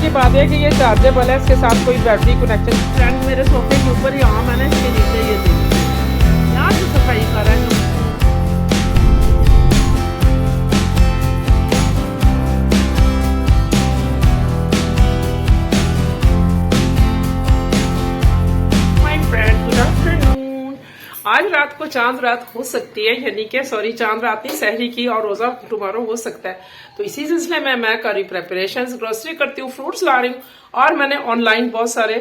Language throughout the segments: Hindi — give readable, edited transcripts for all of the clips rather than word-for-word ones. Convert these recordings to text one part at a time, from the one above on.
की बात है कि ये चार्जेबल है, इसके साथ कोई बैटरी कनेक्शन। फ्रेंड मेरे सोफे के ऊपर ही आम है ना, इसके नीचे ये देखिए यहाँ से सफाई कर रहा है। आज रात को चांद रात हो सकती है, यानी कि सॉरी चांद रात नहीं, सहरी की और रोजा टुमारो हो सकता है। तो इसी सिलसिले में मैं कर रही प्रेपरेशंस, ग्रोसरी करती हूँ, फ्रूट्स ला रही हूँ। और मैंने ऑनलाइन बहुत सारे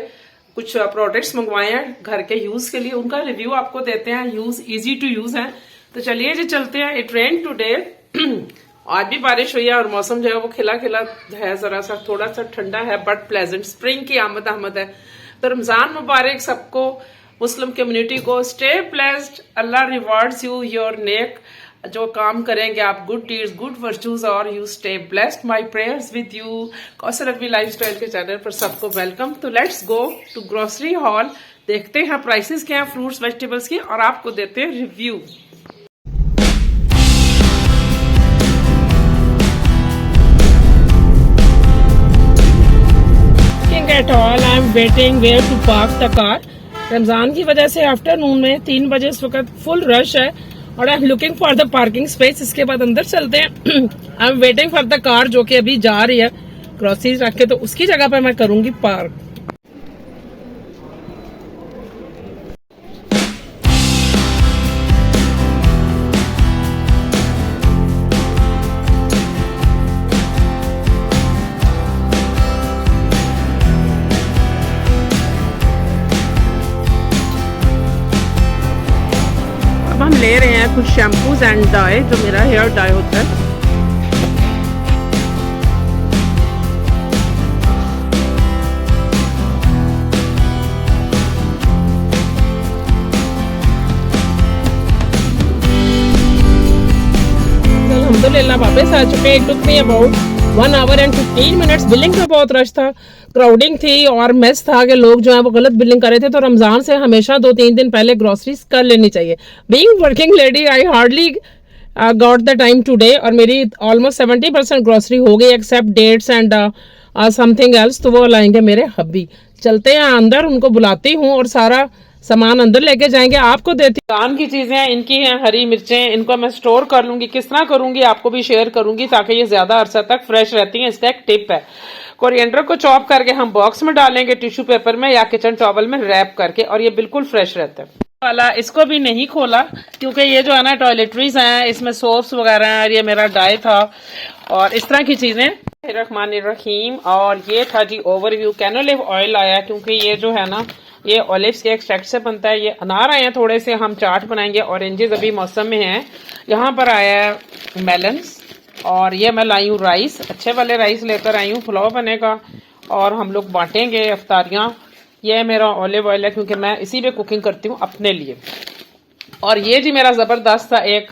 कुछ प्रोडक्ट्स मंगवाए हैं घर के यूज के लिए, उनका रिव्यू आपको देते हैं। यूज इजी टू यूज है। तो चलिए जी चलते हैं। It rain today. आज भी बारिश हुई है और मौसम जो है वो खिला खिला है, जरा सा थोड़ा सा ठंडा है, बट प्लेजेंट। स्प्रिंग की आमद है। तो रमजान मुबारक सबको, मुस्लिम कम्युनिटी को। Stay blessed, Allah rewards you your नेक, जो काम करेंगे आप, गुड डीड्स, गुड वर्चूज, और you stay blessed. My prayers with you. Kausar Rabbi lifestyle के चैनल पर सबको वेलकम। तो let's go to grocery hall, देखते हैं प्राइसेस क्या हैं फ्रूट्स वेजिटेबल्स की, और आपको देते हैं review. At all, I am waiting where to park the car. Ramzan की वजह से आफ्टरनून में 3 बजे इस वक्त फुल रश है और I am looking for the parking space. इसके बाद अंदर चलते हैं। I am waiting for the car जो कि अभी जा रही है ग्रोसरीज रख के, तो उसकी जगह पे मैं करूंगी पार्क। हम ले रहे हैं कुछ शैम्पूज एंड डाई, जो मेरा हेयर डाई होता है। अल्हम्दुलिल्लाह वापस आ चुके हैं। It took me about 1 hour and 15 minutes। Billing का बहुत रश था, क्राउडिंग थी और मेस था कि लोग जो है वो गलत बिलिंग कर रहे थे। तो रमजान से हमेशा 2-3 दिन पहले ग्रोसरीज कर लेनी चाहिए। Being working lady, I hardly got the time today, और मेरी ऑलमोस्ट 70% ग्रोसरी हो गई except dates and something else. तो वो लाएंगे मेरे हब्बी। चलते हैं अंदर, उनको बुलाती हूँ और सारा सामान अंदर लेके जाएंगे। आपको देती काम की चीजें इनकी हैं, हरी मिर्चें, इनको मैं स्टोर कर लूंगी। किस तरह करूंगी आपको भी शेयर करूंगी ताकि ये ज्यादा अरसा तक फ्रेश रहती हैं। इसका एक टिप है, कोरिएंडर को चॉप करके हम बॉक्स में डालेंगे टिश्यू पेपर में या किचन टॉवल में रैप करके, और ये बिल्कुल फ्रेश रहता है। वाला इसको भी नहीं खोला क्योंकि ये जो है ना टॉयलेटरीज हैं, इसमें सोप्स वगैरह हैं, और ये मेरा डाई था और इस तरह की चीजें। रहमानिर्रहीम। और ये था जी ओवरव्यू। कैनोलिव ऑयल आया क्योंकि ये जो है ना ये ऑलिव्स के एक्सट्रैक्ट से बनता है। ये अनार आए हैं थोड़े से, हम चाट बनाएंगे। ऑरेंजेस अभी मौसम में हैं। यहाँ पर आया है मेलन्स, और ये मैं लाई हूँ राइस, अच्छे वाले राइस लेकर आई हूँ, पुलाव बनेगा और हम लोग बांटेंगे अफ्तारियाँ। ये मेरा ऑलिव ऑयल है क्योंकि मैं इसी पे कुकिंग करती हूँ अपने लिए। और ये जी मेरा ज़बरदस्त सा एक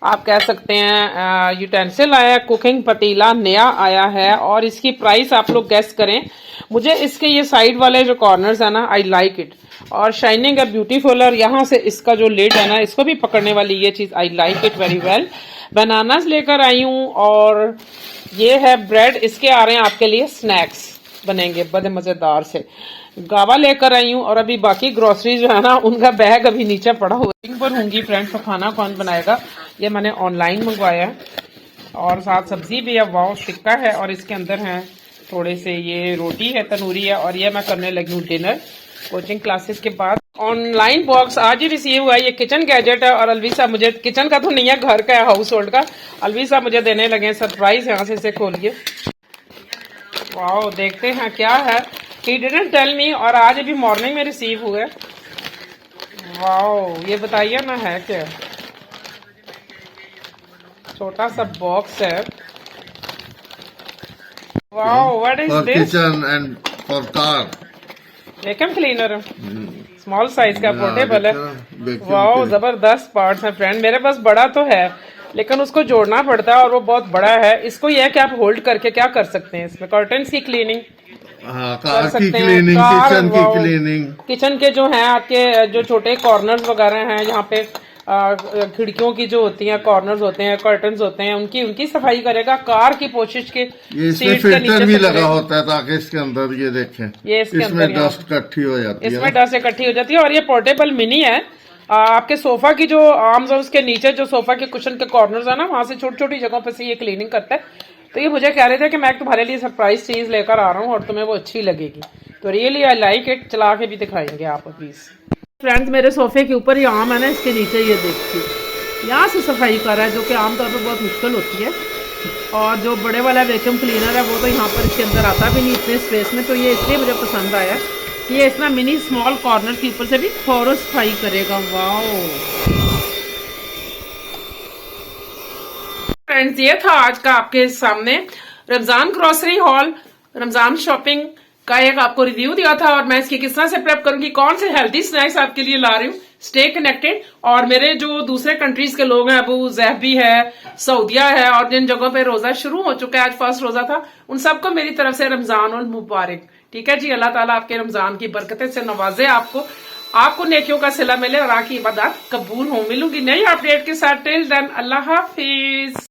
आप कह सकते हैं यूटेंसिल आया है, कुकिंग पतीला नया आया है, और इसकी प्राइस आप लोग गेस करें। मुझे इसके ये साइड वाले जो कॉर्नर्स है ना, आई लाइक इट, और शाइनिंग है ब्यूटीफुल। और यहाँ से इसका जो लिड है ना, इसको भी पकड़ने वाली ये चीज़, I like it very well. Bananas लेकर आई हूँ, और ये है ब्रेड, इसके आ रहे हैं आपके लिए स्नैक्स बनेंगे बड़े मज़ेदार से। गावा लेकर आई हूँ, और अभी बाकी ग्रोसरी जो है ना उनका बैग अभी नीचे पड़ा हुआ पर होंगी। फ्रेंड्स, तो खाना कौन बनाएगा, ये मैंने ऑनलाइन मंगवाया है। और साथ सब्जी भी है, वाओ टिक्का है, और इसके अंदर है थोड़े से ये रोटी है, तनूरी है। और ये मैं करने लगी हूँ डिनर कोचिंग क्लासेस के बाद। ऑनलाइन बॉक्स आज ही रिसीव हुआ है। ये किचन गैजेट है, और अलवी साहब मुझे, किचन का तो नहीं है, घर का है, हाउस होल्ड का, अलवी साहब मुझे देने लगे सरप्राइज। यहाँ से इसे खोलिए, वाओ देखते हैं क्या है। ही डिडंट टेल मी, और आज अभी मॉर्निंग में रिसीव हुए। वाओ, ये बताइए ना है क्या। छोटा सा बॉक्स है। Wow, what is this? Kitchen and for car vacuum cleaner, small size का पोर्टेबल है। वाओ, जबरदस्त पार्ट्स हैं फ्रेंड। मेरे पास बड़ा तो है लेकिन उसको जोड़ना पड़ता है, और वो बहुत बड़ा है। इसको यह है कि आप होल्ड करके क्या कर सकते हैं, इसमें कर्टन्स की क्लीनिंग, कार की क्लीनिंग, किचन की क्लीनिंग, किचन के जो हैं आपके जो छोटे कॉर्नर्स वगैरह हैं, यहाँ पे खिड़कियों की जो होती हैं, कॉर्नर्स होते हैं, कर्टन्स होते हैं, उनकी सफाई करेगा। कार की कोशिश के ये इसमें सीट्स के फिल्टर नीचे भी से लगा करेगा। होता है ताकि इसके अंदर ये देखें, ये इसके इसमें अंदर डस्ट इकट्ठी हो जाती है। इसमें डस्ट इकट्ठी हो जाती है। और ये पोर्टेबल मिनी है। आपके सोफा की जो आर्म्स है उसके नीचे जो सोफा के कुशन के कॉर्नर्स है ना, वहां से छोटी छोटी जगहों पे से ये क्लीनिंग करता है। तो ये मुझे कह रहे थे कि मैं तुम्हारे लिए सरप्राइज चीज लेकर आ रहा हूँ और तुम्हें वो अच्छी लगेगी। तो रियली आई लाइक इट। चला के भी दिखाएंगे आप प्लीज। फ्रेंड्स, मेरे सोफे के ऊपर ये आम है ना, इसके नीचे ये देखिए, यहाँ से सफाई कर रहा है, जो कि आमतौर पर बहुत मुश्किल होती है। और जो बड़े वाला वैक्यूम क्लीनर है वो तो यहाँ पर इसके अंदर आता भी नहीं इतने स्पेस में। तो ये इसलिए मुझे पसंद आया कि ये इतना मिनी स्मॉल कॉर्नर के ऊपर से भी फौरन सफाई करेगा। वाओ फ्रेंड्स, ये था आज का आपके सामने Ramzan grocery hall, Ramzan shopping का एक आपको रिव्यू दिया था। और मैं इसकी किस तरह से प्रेप करूंगी, कौन से हेल्दी स्नैक्स आपके लिए ला रही हूँ। Stay connected. और मेरे जो दूसरे कंट्रीज के लोग हैं, अबू ज़हबी है, सऊदिया है, और जिन जगहों पे रोजा शुरू हो चुका है, आज फर्स्ट रोजा था, उन सबको मेरी तरफ से रमजान उल मुबारक। ठीक है जी, अल्लाह ताला आपके रमजान की बरकतें से नवाजे, आपको नेकियों का सिला मिले और आपकी इबादत कबूल हो। मिलूंगी नई अपडेट के साथ। टिल देन, अल्लाह हाफिज।